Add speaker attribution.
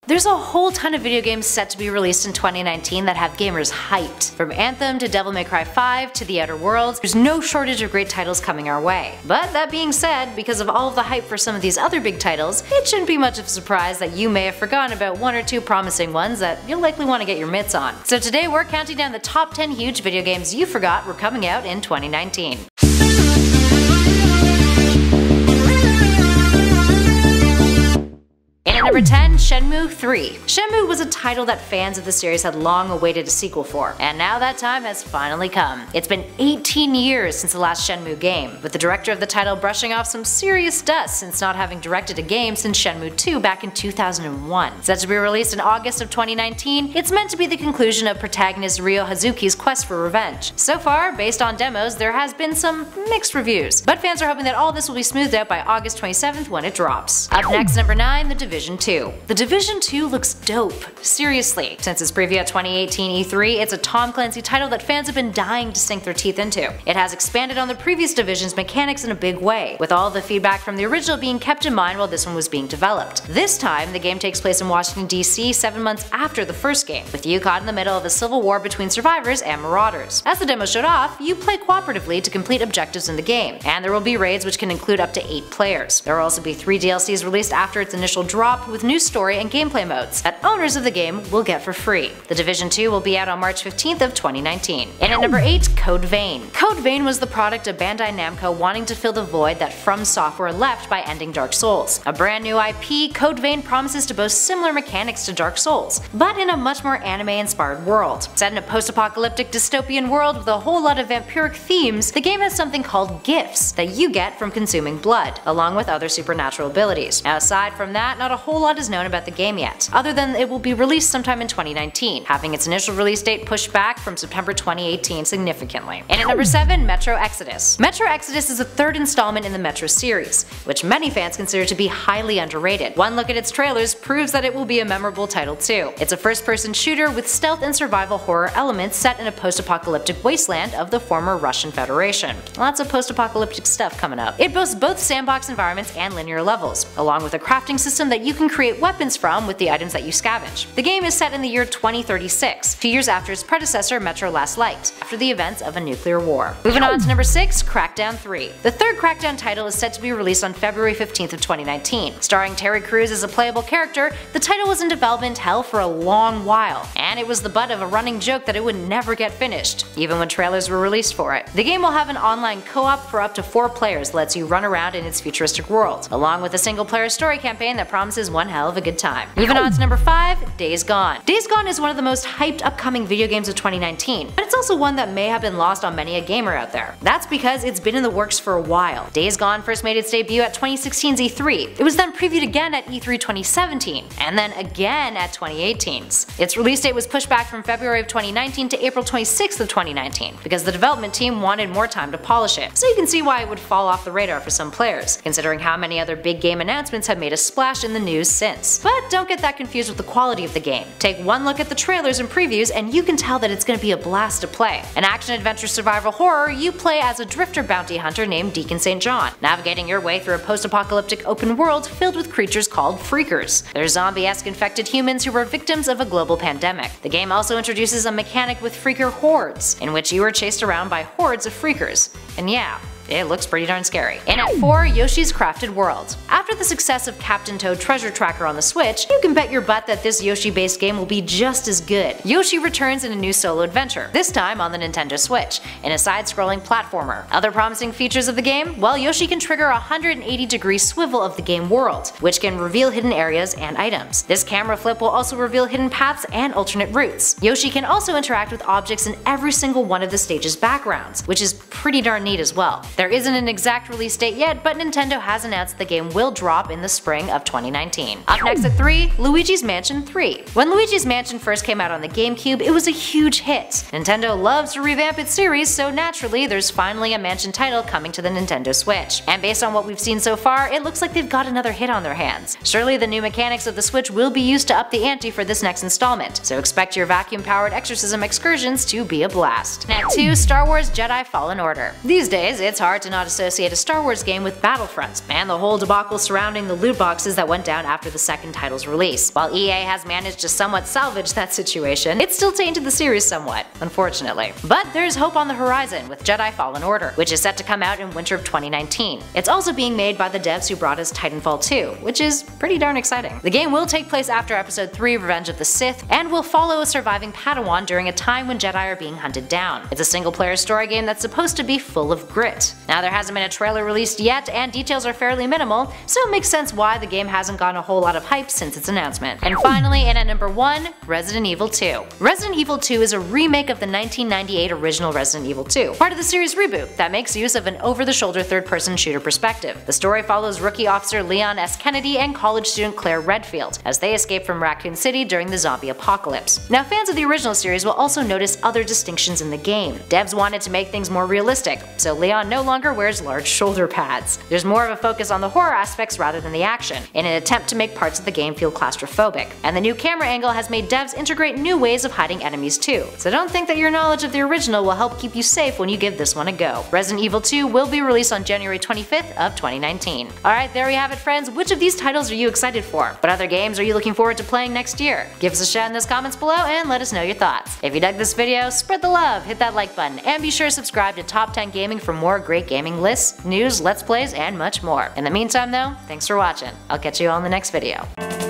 Speaker 1: There's a whole ton of video games set to be released in 2019 that have gamers hyped. From Anthem to Devil May Cry 5 to The Outer Worlds, there's no shortage of great titles coming our way. But that being said, because of all of the hype for some of these other big titles, it shouldn't be much of a surprise that you may have forgotten about one or two promising ones that you'll likely want to get your mitts on. So today we're counting down the top 10 huge video games you forgot were coming out in 2019. At number 10, Shenmue III. Shenmue was a title that fans of the series had long awaited a sequel for, and now that time has finally come. It's been 18 years since the last Shenmue game, with the director of the title brushing off some serious dust since not having directed a game since Shenmue II back in 2001. Set to be released in August of 2019, it's meant to be the conclusion of protagonist Ryo Hazuki's quest for revenge. So far, based on demos, there has been some mixed reviews, but fans are hoping that all this will be smoothed out by August 27th when it drops. Up next, number 9, The Division 2. The Division 2 looks dope. Seriously, since its preview at 2018 E3, it's a Tom Clancy title that fans have been dying to sink their teeth into. It has expanded on the previous Division's mechanics in a big way, with all the feedback from the original being kept in mind while this one was being developed. This time, the game takes place in Washington, D.C. 7 months after the first game, with you caught in the middle of a civil war between survivors and marauders. As the demo showed off, you play cooperatively to complete objectives in the game, and there will be raids which can include up to 8 players. There will also be 3 DLCs released after its initial drop, with new story and gameplay modes that owners of the game will get for free. The Division 2 will be out on March 15th of 2019. And at number 8, Code Vein. Code Vein was the product of Bandai Namco wanting to fill the void that From Software left by ending Dark Souls. A brand new IP, Code Vein promises to boast similar mechanics to Dark Souls, but in a much more anime-inspired world. Set in a post-apocalyptic dystopian world with a whole lot of vampiric themes, the game has something called gifts that you get from consuming blood, along with other supernatural abilities. Now, aside from that, not a whole lot is known about the game yet, other than it will be released sometime in 2019, having its initial release date pushed back from September 2018 significantly. And at number 7, Metro Exodus. Metro Exodus is the 3rd installment in the Metro series, which many fans consider to be highly underrated. One look at its trailers proves that it will be a memorable title too. It's a first-person shooter with stealth and survival horror elements set in a post-apocalyptic wasteland of the former Russian Federation. Lots of post-apocalyptic stuff coming up. It boasts both sandbox environments and linear levels, along with a crafting system that you can create weapons from with the items that you scavenge. The game is set in the year 2036, 2 years after its predecessor Metro Last Light, after the events of a nuclear war. Moving on to number 6, Crackdown III. The 3rd Crackdown title is set to be released on February 15th of 2019. Starring Terry Crews as a playable character, the title was in development hell for a long while, and it was the butt of a running joke that it would never get finished, even when trailers were released for it. The game will have an online co-op for up to 4 players that lets you run around in its futuristic world, along with a single-player story campaign that promises one hell of a good time. Moving on to number 5, Days Gone. Days Gone is one of the most hyped upcoming video games of 2019, but it's also one that may have been lost on many a gamer out there. That's because it's been in the works for a while. Days Gone first made its debut at 2016's E3. It was then previewed again at E3 2017, and then again at 2018's. Its release date was pushed back from February of 2019 to April 26th of 2019, because the development team wanted more time to polish it. So you can see why it would fall off the radar for some players, considering how many other big game announcements have made a splash in the news since. But don't get that confused with the quality of the game. Take one look at the trailers and previews and you can tell that it's going to be a blast to play. An action-adventure survival horror, you play as a drifter bounty hunter named Deacon St. John, navigating your way through a post-apocalyptic open world filled with creatures called Freakers. They're zombie-esque infected humans who were victims of a global pandemic. The game also introduces a mechanic with Freaker hordes, in which you are chased around by hordes of Freakers. And yeah, it looks pretty darn scary. And at 4, Yoshi's Crafted World. After the success of Captain Toad Treasure Tracker on the Switch, you can bet your butt that this Yoshi-based game will be just as good. Yoshi returns in a new solo adventure, this time on the Nintendo Switch, in a side-scrolling platformer. Other promising features of the game? Well, Yoshi can trigger a 180-degree swivel of the game world, which can reveal hidden areas and items. This camera flip will also reveal hidden paths and alternate routes. Yoshi can also interact with objects in every single one of the stage's backgrounds, which is pretty darn neat as well. There isn't an exact release date yet, but Nintendo has announced the game will drop in the spring of 2019. Up next at 3, Luigi's Mansion 3. When Luigi's Mansion first came out on the GameCube, it was a huge hit. Nintendo loves to revamp its series, so naturally there's finally a Mansion title coming to the Nintendo Switch. And based on what we've seen so far, it looks like they've got another hit on their hands. Surely the new mechanics of the Switch will be used to up the ante for this next installment, so expect your vacuum-powered exorcism excursions to be a blast. And at 2, Star Wars Jedi Fallen Order. These days, it's hard hard to not associate a Star Wars game with Battlefront, and the whole debacle surrounding the loot boxes that went down after the second title's release. While EA has managed to somewhat salvage that situation, it's still tainted the series somewhat, unfortunately. But there's hope on the horizon with Jedi Fallen Order, which is set to come out in winter of 2019. It's also being made by the devs who brought us Titanfall 2, which is pretty darn exciting. The game will take place after Episode 3 Revenge of the Sith, and will follow a surviving Padawan during a time when Jedi are being hunted down. It's a single-player story game that's supposed to be full of grit. Now, there hasn't been a trailer released yet, and details are fairly minimal, so it makes sense why the game hasn't gotten a whole lot of hype since its announcement. And finally, in at number 1, Resident Evil 2. Resident Evil 2 is a remake of the 1998 original Resident Evil 2, part of the series reboot that makes use of an over-the-shoulder third-person shooter perspective. The story follows rookie officer Leon S. Kennedy and college student Claire Redfield as they escape from Raccoon City during the zombie apocalypse. Now, fans of the original series will also notice other distinctions in the game. Devs wanted to make things more realistic, so Leon no longer wears large shoulder pads. There's more of a focus on the horror aspects rather than the action, in an attempt to make parts of the game feel claustrophobic. And the new camera angle has made devs integrate new ways of hiding enemies too, so don't think that your knowledge of the original will help keep you safe when you give this one a go. Resident Evil 2 will be released on January 25th of 2019. Alright, there we have it friends, which of these titles are you excited for? What other games are you looking forward to playing next year? Give us a shout in those comments below and let us know your thoughts. If you dug this video, spread the love, hit that like button, and be sure to subscribe to Top 10 Gaming for more great gaming lists, news, let's plays, and much more. In the meantime though, thanks for watching. I'll catch you all in the next video.